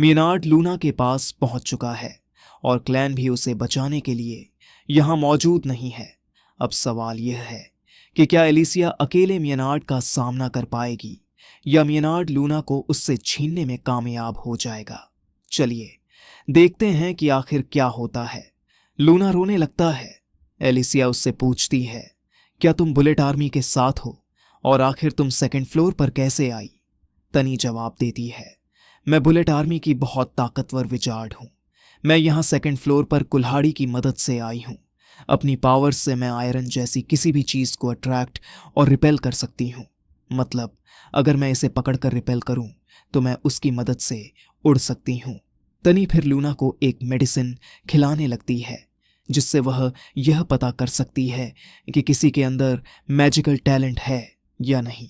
मियनार्ड Luna के पास पहुंच चुका है और क्लैन भी उसे बचाने के लिए यहां मौजूद नहीं है। अब सवाल यह है कि क्या एलिसिया अकेले मियनार्ड का सामना कर पाएगी या मियनार्ड लूना को उससे छीनने में कामयाब हो जाएगा। चलिए देखते हैं कि आखिर क्या होता है। लूना रोने लगता है। एलिसिया उससे पूछती है, क्या तुम बुलेट आर्मी के साथ हो और आखिर तुम सेकंड फ्लोर पर कैसे आई? तनी जवाब देती है, मैं बुलेट आर्मी की बहुत ताकतवर विजार्ड हूं। मैं यहां सेकंड फ्लोर पर कुल्हाड़ी की मदद से आई हूं। अपनी पावर्स से मैं आयरन जैसी किसी भी चीज को अट्रैक्ट और रिपेल कर सकती हूं। मतलब अगर मैं इसे पकड़कर रिपेल करूं तो मैं उसकी मदद से उड़ सकती हूं। तनी फिर लूना को एक मेडिसिन खिलाने लगती है जिससे वह यह पता कर सकती है कि किसी के अंदर मैजिकल टैलेंट है या नहीं।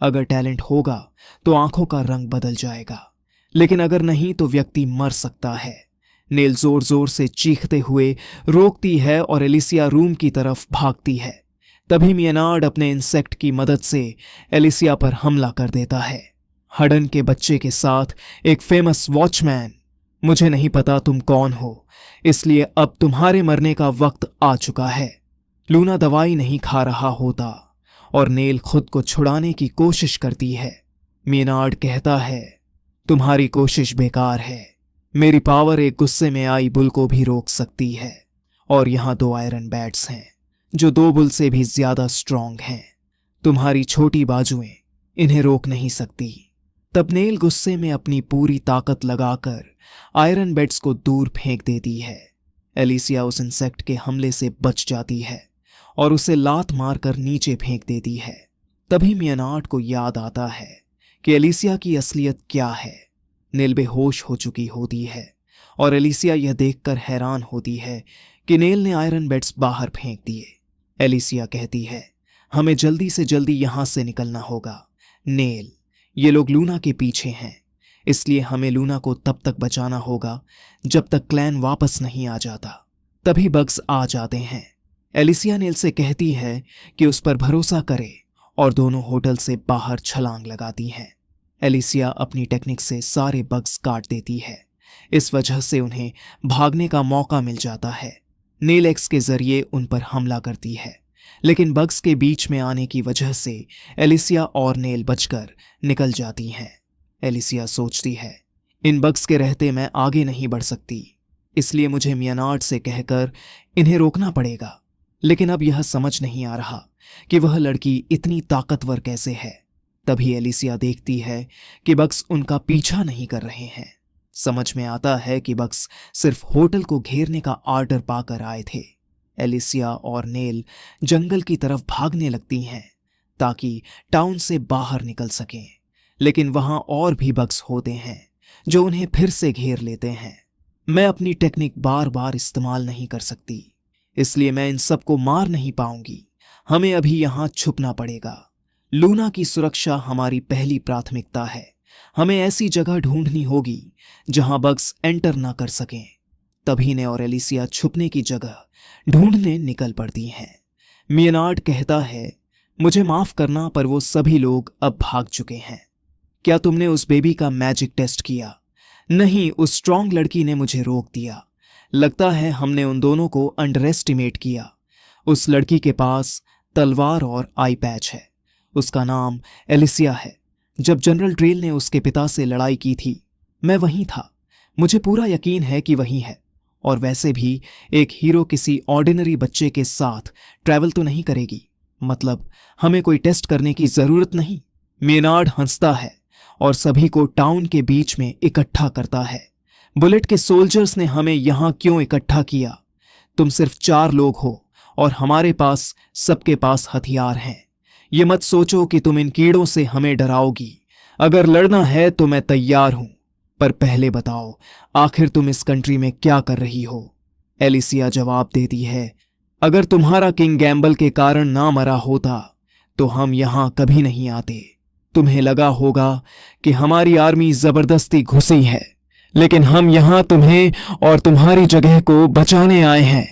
अगर टैलेंट होगा तो आंखों का रंग बदल जाएगा, लेकिन अगर नहीं तो व्यक्ति मर सकता है। नेल जोर जोर से चीखते हुए रोकती है और एलिसिया रूम की तरफ भागती है। तभी मियनार्ड अपने इंसेक्ट की मदद से एलिसिया पर हमला कर देता है, हडन के बच्चे के साथ एक फेमस वॉचमैन। मुझे नहीं पता तुम कौन हो, इसलिए अब तुम्हारे मरने का वक्त आ चुका है। लूना दवाई नहीं खा रहा होता और नेल खुद को छुड़ाने की कोशिश करती है। मियनार्ड कहता है, तुम्हारी कोशिश बेकार है। मेरी पावर एक गुस्से में आई बुल को भी रोक सकती है और यहां 2 आयरन बैट्स हैं जो 2 बुल से भी ज्यादा स्ट्रांग हैं। तुम्हारी छोटी बाजुएं इन्हें रोक नहीं सकती। तब नेल गुस्से में अपनी पूरी ताकत लगाकर आयरन बैट्स को दूर फेंक देती है। एलिसिया उस इंसेक्ट के हमले से बच जाती है और उसे लात मारकर नीचे फेंक देती है। तभी मियनार्ड को याद आता है कि एलिसिया की असलियत क्या है। नेल बेहोश हो चुकी होती है और एलिसिया यह देखकर हैरान होती है कि नेल ने आयरन बैट्स बाहर फेंक दिए। एलिसिया कहती है, हमें जल्दी से जल्दी यहां से निकलना होगा। नेल, ये लोग लूना के पीछे हैं, इसलिए हमें लूना को तब तक बचाना होगा जब तक क्लैन वापस नहीं आ जाता। तभी बग्स आ जाते हैं। एलिसिया नेल से कहती है कि उस पर भरोसा करे और दोनों होटल से बाहर छलांग लगाती हैं। एलिसिया अपनी टेक्निक से सारे बग्स काट देती है। इस वजह से उन्हें भागने का मौका मिल जाता है। नेल एक्स के जरिए उन पर हमला करती है, लेकिन बग्स के बीच में आने की वजह से एलिसिया और नेल बचकर निकल जाती हैं। एलिसिया सोचती है, इन बग्स के रहते मैं आगे नहीं बढ़ सकती, इसलिए मुझे मियनार्ड से कहकर इन्हें रोकना पड़ेगा। लेकिन अब यह समझ नहीं आ रहा कि वह लड़की इतनी ताकतवर कैसे है। तभी एलिसिया देखती है कि बग्स उनका पीछा नहीं कर रहे हैं। समझ में आता है कि बग्स सिर्फ होटल को घेरने का आर्डर पाकर आए थे। एलिसिया और नेल जंगल की तरफ भागने लगती हैं ताकि टाउन से बाहर निकल सकें, लेकिन वहां और भी बग्स होते हैं जो उन्हें फिर से घेर लेते हैं। मैं अपनी टेक्निक बार बार इस्तेमाल नहीं कर सकती, इसलिए मैं इन सबको मार नहीं पाऊंगी। हमें अभी यहां छुपना पड़ेगा। लूना की सुरक्षा हमारी पहली प्राथमिकता है। हमें ऐसी जगह ढूंढनी होगी जहां बग्स एंटर ना कर सकें। तभी ने और एलिसिया छुपने की जगह ढूंढने निकल पड़ती हैं। मियनार्ड कहता है, मुझे माफ करना पर वो सभी लोग अब भाग चुके हैं। क्या तुमने उस बेबी का मैजिक टेस्ट किया? नहीं, उस स्ट्रांग लड़की ने मुझे रोक दिया। लगता है हमने उन दोनों को अंडर एस्टिमेट किया। उस लड़की के पास तलवार और आई पैच है। उसका नाम एलिसिया है। जब जनरल ड्रेल ने उसके पिता से लड़ाई की थी, मैं वहीं था। मुझे पूरा यकीन है कि वही है। और वैसे भी एक हीरो किसी ऑर्डिनरी बच्चे के साथ ट्रैवल तो नहीं करेगी। मतलब हमें कोई टेस्ट करने की जरूरत नहीं। मियनार्ड हंसता है और सभी को टाउन के बीच में इकट्ठा करता है। बुलेट के सोल्जर्स ने हमें यहां क्यों इकट्ठा किया? तुम सिर्फ 4 लोग हो और हमारे पास सबके पास हथियार हैं। ये मत सोचो कि तुम इन कीड़ों से हमें डराओगी। अगर लड़ना है तो मैं तैयार हूं, पर पहले बताओ आखिर तुम इस कंट्री में क्या कर रही हो? एलिसिया जवाब देती है, अगर तुम्हारा किंग गैम्बल के कारण ना मरा होता तो हम यहां कभी नहीं आते। तुम्हें लगा होगा कि हमारी आर्मी जबरदस्ती घुसी है, लेकिन हम यहां तुम्हें और तुम्हारी जगह को बचाने आए हैं।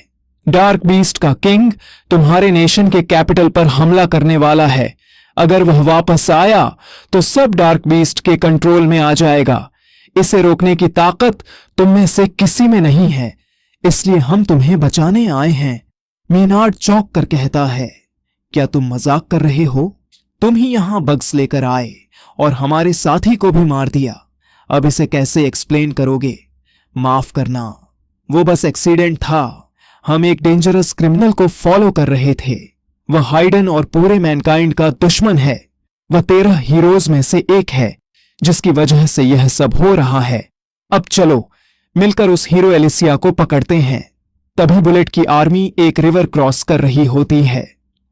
डार्क बीस्ट का किंग तुम्हारे नेशन के कैपिटल पर हमला करने वाला है। अगर वह वापस आया तो सब डार्क बीस्ट के कंट्रोल में आ जाएगा। इसे रोकने की ताकत तुम में से किसी में नहीं है, इसलिए हम तुम्हें बचाने आए हैं। मेनार्ड चौंक कर कहता है, क्या तुम मजाक कर रहे हो? तुम ही यहां बग्स लेकर आए और हमारे साथी को भी मार दिया। अब इसे कैसे एक्सप्लेन करोगे? माफ करना, वो बस एक्सीडेंट था। हम एक डेंजरस क्रिमिनल को फॉलो कर रहे थे। वह हाइडन और पूरे मैनकाइंड का दुश्मन है। वह 13 हीरोज में से एक है जिसकी वजह से यह सब हो रहा है। अब चलो मिलकर उस हीरो एलिसिया को पकड़ते हैं। तभी बुलेट की आर्मी एक रिवर क्रॉस कर रही होती है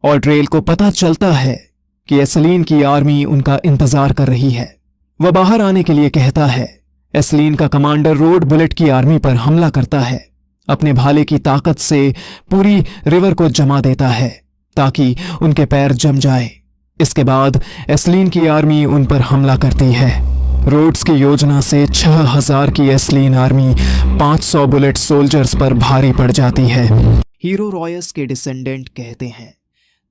और ड्रेल को पता चलता है कि एसलीन की आर्मी उनका इंतजार कर रही है। वह बाहर आने के लिए कहता है। एसलीन का कमांडर रोड बुलेट की आर्मी पर हमला करता है। अपने भाले की ताकत से पूरी रिवर को जमा देता है ताकि उनके पैर जम जाए। इसके बाद एसलीन की आर्मी उन पर हमला करती है। रोड्स की योजना से 6000 की एसलीन आर्मी 500 बुलेट सोल्जर्स पर भारी पड़ जाती है। हीरो रॉयस के डिसेंडेंट कहते हैं,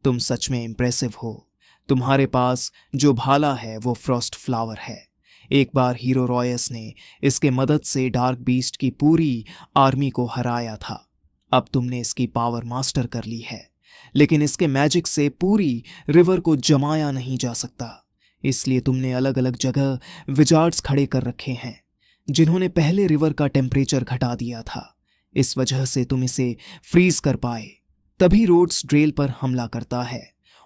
तुम सच में इंप्रेसिव हो। तुम्हारे पास जो भाला है वो फ्रॉस्ट फ्लावर है। एक बार हीरो रॉयस ने इसके मदद से डार्क बीस्ट की पूरी आर्मी को हराया था। अब तुमने इसकी पावर मास्टर कर ली है, लेकिन इसके मैजिक से पूरी रिवर को जमाया नहीं जा सकता। इसलिए तुमने अलग अलग जगह विजार्ड्स खड़े कर रखे हैं जिन्होंने पहले रिवर का टेम्परेचर घटा दिया था। इस वजह से तुम इसे फ्रीज कर पाए। तभी रोड्स ड्रेल पर हमला करता है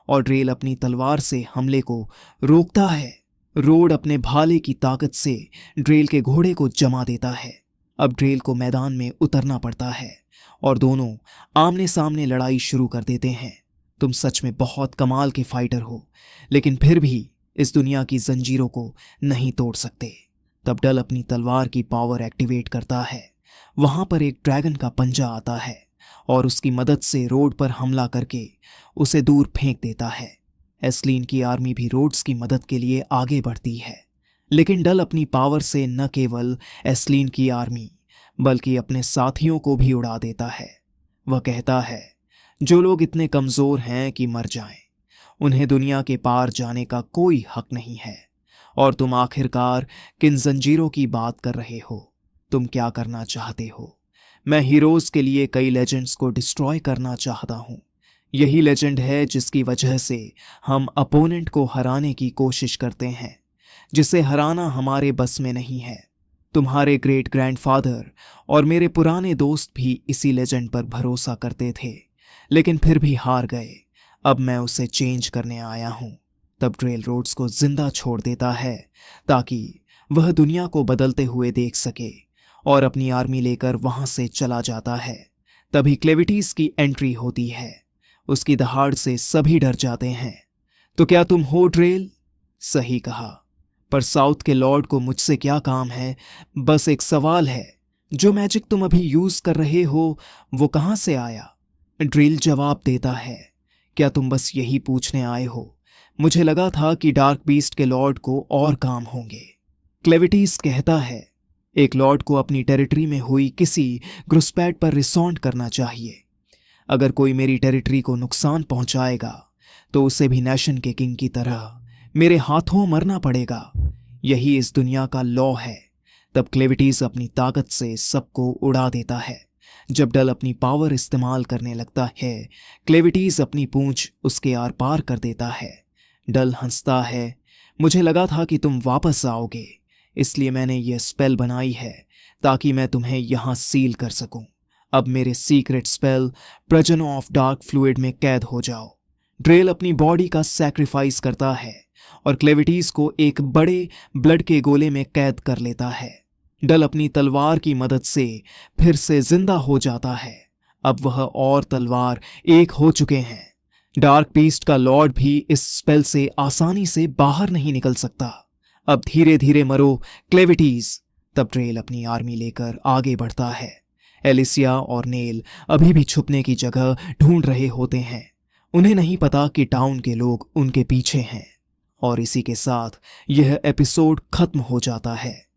और ड्रेल अपनी तलवार से हमले को रोकता है। रोड अपने भाले की ताकत से ड्रेल के घोड़े को जमा देता है। अब ड्रेल को मैदान में उतरना पड़ता है और दोनों आमने सामने लड़ाई शुरू कर देते हैं। तुम सच में बहुत कमाल के फाइटर हो, लेकिन फिर भी इस दुनिया की जंजीरों को नहीं तोड़ सकते। तब डल अपनी तलवार की पावर एक्टिवेट करता है। वहां पर एक ड्रैगन का पंजा आता है और उसकी मदद से रोड पर हमला करके उसे दूर फेंक देता है। एसलीन की आर्मी भी रोड्स की मदद के लिए आगे बढ़ती है, लेकिन डल अपनी पावर से न केवल एसलीन की आर्मी बल्कि अपने साथियों को भी उड़ा देता है। वह कहता है, जो लोग इतने कमजोर हैं कि मर जाएं, उन्हें दुनिया के पार जाने का कोई हक नहीं है। और तुम आखिरकार किन जंजीरों की बात कर रहे हो? तुम क्या करना चाहते हो? मैं हीरोज के लिए कई लेजेंड्स को डिस्ट्रॉय करना चाहता हूं। यही लेजेंड है जिसकी वजह से हम अपोनेंट को हराने की कोशिश करते हैं, जिसे हराना हमारे बस में नहीं है। तुम्हारे ग्रेट ग्रैंडफादर और मेरे पुराने दोस्त भी इसी लेजेंड पर भरोसा करते थे, लेकिन फिर भी हार गए। अब मैं उसे चेंज करने आया हूं। तब ड्रेल रोड्स को जिंदा छोड़ देता है ताकि वह दुनिया को बदलते हुए देख सके और अपनी आर्मी लेकर वहां से चला जाता है। तभी क्लेविटीज की एंट्री होती है। उसकी दहाड़ से सभी डर जाते हैं। तो क्या तुम हो ड्रेल? सही कहा, पर साउथ के लॉर्ड को मुझसे क्या काम है? बस एक सवाल है, जो मैजिक तुम अभी यूज कर रहे हो वो कहां से आया? ड्रेल जवाब देता है, क्या तुम बस यही पूछने आए हो? मुझे लगा था कि डार्क बीस्ट के लॉर्ड को और काम होंगे। क्लेविटीज कहता है, एक लॉर्ड को अपनी टेरिटरी में हुई किसी घुसपैठ पर रिसॉन्ड करना चाहिए। अगर कोई मेरी टेरिटरी को नुकसान पहुंचाएगा तो उसे भी नेशन के किंग की तरह मेरे हाथों मरना पड़ेगा। यही इस दुनिया का लॉ है। तब क्लेविटीज अपनी ताकत से सबको उड़ा देता है। जब डल अपनी पावर इस्तेमाल करने लगता है, क्लेविटीज अपनी पूंछ उसके आर पार कर देता है। डल हंसता है, मुझे लगा था कि तुम वापस आओगे, इसलिए मैंने यह स्पेल बनाई है ताकि मैं तुम्हें यहां सील कर सकूं। अब मेरे सीक्रेट स्पेल प्रजन ऑफ डार्क फ्लूइड में कैद हो जाओ। ड्रेल अपनी बॉडी का सैक्रिफाइस करता है और क्लेविटीज को एक बड़े ब्लड के गोले में कैद कर लेता है। डल अपनी तलवार की मदद से फिर से जिंदा हो जाता है। अब वह और तलवार एक हो चुके हैं। डार्क बीस्ट का लॉर्ड भी इस स्पेल से आसानी से बाहर नहीं निकल सकता। अब धीरे धीरे मरो क्लेविटीज। तब ड्रेल अपनी आर्मी लेकर आगे बढ़ता है। एलिसिया और नेल अभी भी छुपने की जगह ढूंढ रहे होते हैं। उन्हें नहीं पता कि टाउन के लोग उनके पीछे हैं। और इसी के साथ यह एपिसोड खत्म हो जाता है।